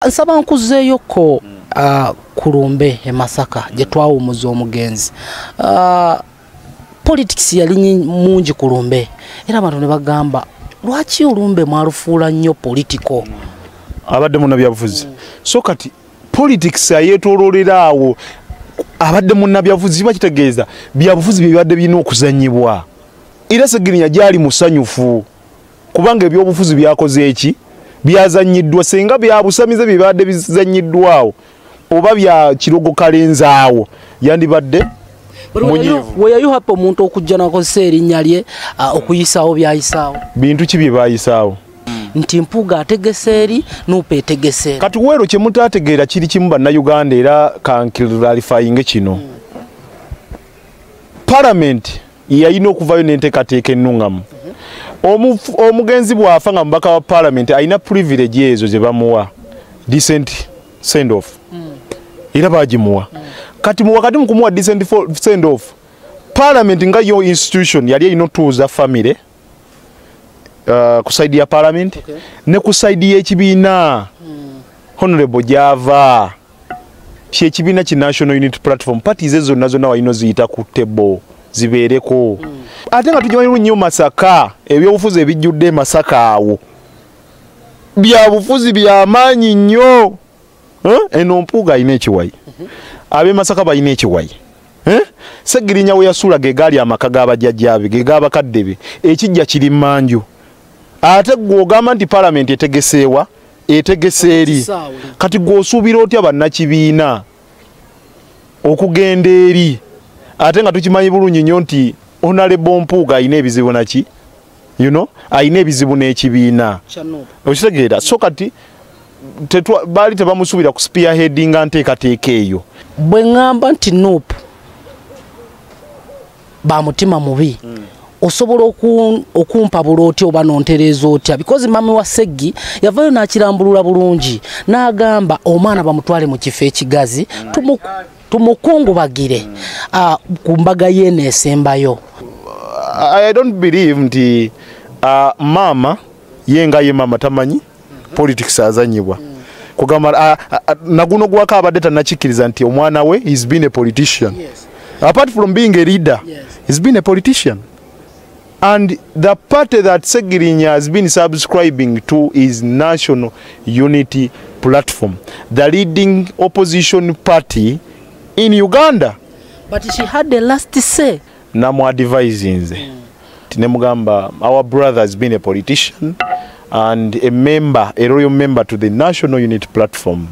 Nsaba nkuzeeyo ko Kulumbe e Masaka gye twawumuza omugenzi. Politics yali mungi Kulumbe era abantu ne bagamba lwaki Kulumbe mwalufuula nnyo politiko abadde munnabyabufuzi. So kati politics ayetoololera awo abadde munnabyabufuzi bakitegeeza byabufuzi bibadde birina okuzannyibwa. Era Sseggirinya gyali musanyufu kubanga ebyobufuzi byakoze eki byazanyiddwa senga byabusamize bibadde bizanyiddwawo oba bya kirogo kalenzaawo yandibadde munyivu. Were you happy omuntu okujja nakozesa erinnya lye okuyisaawo byayisaawo? Bintu ki bye baayisaawo? Nti Mpuuga ategese eri Nuupu etegese eri. Kati weero kye mutaategeera kiri kimu bannayuganda era kankiralifyinge kino. Parliament yalina okuvaayo n'enteekateeka ennungamu. Omugenzi bw'afa nga mubaka wa Parliament alina privilege ezo ze bamuwa decent send off. Era bagimuwa. Kati mu wakati mu kumuwa decent send off, Parliament nga yo institution yali erina otuuza family ku side ya Parliament ne ku side y'ekibiina Honorable Java ky'ekibiina ki National Unity Platform parties ezo nazo walina ziyita ku table zibeereko. Ate nga tujimanyi nnyo Masaka ebyobufuzi ebijjudde Masaka awo byabufuzi by'amaanyi nnyo. Eno Mpuuga alina ekiwayi, ab'e Masaka balina ekiwayi. Sseggirinya we yasuula ge gaali amaka g'abajjajjaabe ge g'abakadde be ekijja kiri mmanju. Ate gw'ogamba nti Parliament etegeseewa etegese eri. Kati gw'osuubira otya bannakibiina okugenda eri ate nga tukimanyi bulungi nnyo nti Honorable Mpuuga alina ebizibu naki alina ebizibu n'ekibiina okitegeera. So kati baali tebamusuubira ku spearheadinga nteekateeka eyo. Bwe ŋŋamba nti Nuupu ba mutima mubi osobola okumpabula otya oba nontereeza otya? Because mami wa Seggi yavayo n'akirambulula bulungi n'agamba omwana bamutwale mu kifo ekigazi tumukungubagire ku mbaga y'eneesembayo. I don't believe nti mama yenga ye mama tamanyi politics azanyibwa kugamba naguno gwaka abadde tannakikkiriza nti omwana we he's been a politician. Apart from being a leader, he's been a politician. And the party that Sseggirinya has been subscribing to is National Unity Platform, the leading opposition party in Uganda. But she had the last say. Namu advising Tinemugamba, our brother has been a politician and a member, a royal member to the National Unity Platform.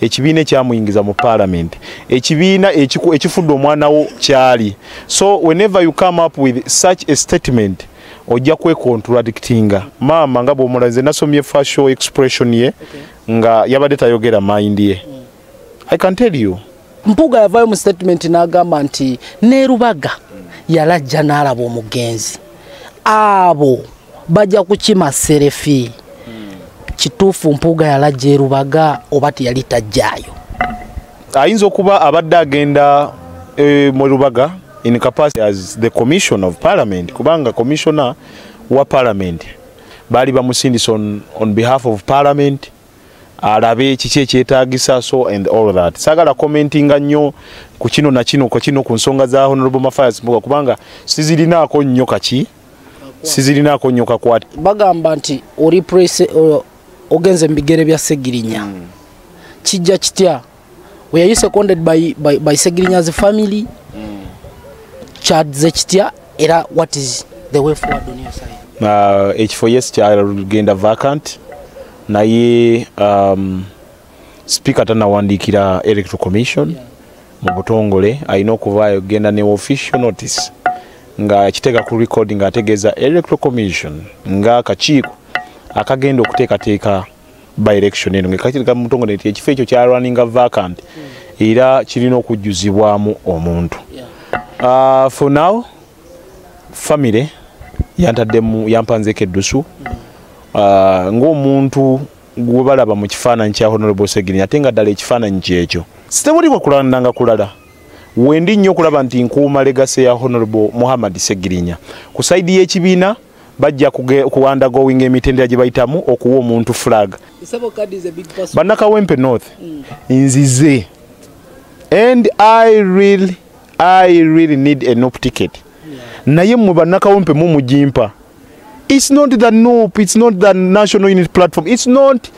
Ekibiina kyamuyingiza mu Parliament. Ekibiina ekifudde omwana wo kyali. So whenever you come up with such a statement, ojja kwekontradictinga. Maama nga bw'omulaze nasomye facial expression ye nga yabadde tayogera mind ye. I can tell you. Mpuuga yavayo mu statement n'agamba nti ne Rubaga yalajja n'alaba omugenzi. Abo bajja kukima serefi. Kituufu Mpuuga yalajja e Rubaga oba teyali tajjaayo? Ayinza okuba abadde agenda mu Rubaga in capacity as the commission of Parliament kubanga commissioner wa Parliament baali bamusindisa on behalf of Parliament alabe kiki ekyetaagisa so and all that. Sagala commentinga nnyo ku kino na kino ku nsonga za Honorable Mathias Mpuuga kubanga sizirinaako nnyo kaki sizirinaako nnyo kakwati. Bagamba nti oli press ogenze mbigere bya Sseggirinya kijja kitya? Were you seconded by Seggirinya's family? Kyadze kitya era what is the way forward on your side? Ekifo yes kyagenda vacant naye speaker tanawandiikira electoral commission mu butongole alina okuvaayo genda ne official notice nga kiteeka ku recording ategeeza electoral commission nga akakiiko akagenda okuteekateeka by election eno ngekakirika mu butongole nti ekifo ekyo kya running vacant era kirina okujjuzibwamu omuntu. For now family yampanzeeko eddusu ng'omuntu gwe balaba mu kifaananyi kya Honorable Sseggirinya ate nga ddala ekifaananyi kyekyo sitebuliwo kulandanga kulala. Wendi nnyo okulaba nti nkuuma legase ya Honorable Muhammad Sseggirinya ku saidi y'ekibiina bajja kuwandagoing emitendera gye bayitamu okuwa omuntu flag. Bannakawempe North nzize and I really need a NUP ticket. Naye mu bannakawempe mu mujimpa. It's not the NUP, it's not the National Unity Platform, it's not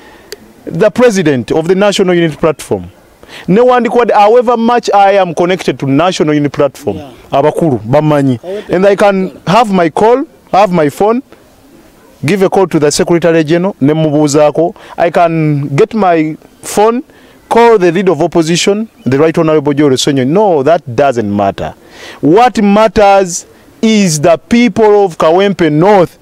the president of the National Unity Platform. No one, however much I am connected to National Unity Platform, abakuru bamanyi, and I can have my call, have my phone, give a call to the Secretary General, nemubuzako. I can get my phone, call the leader of opposition, the Right Honorable Joe Resonyo. No, that doesn't matter. What matters is the people of Kawempe North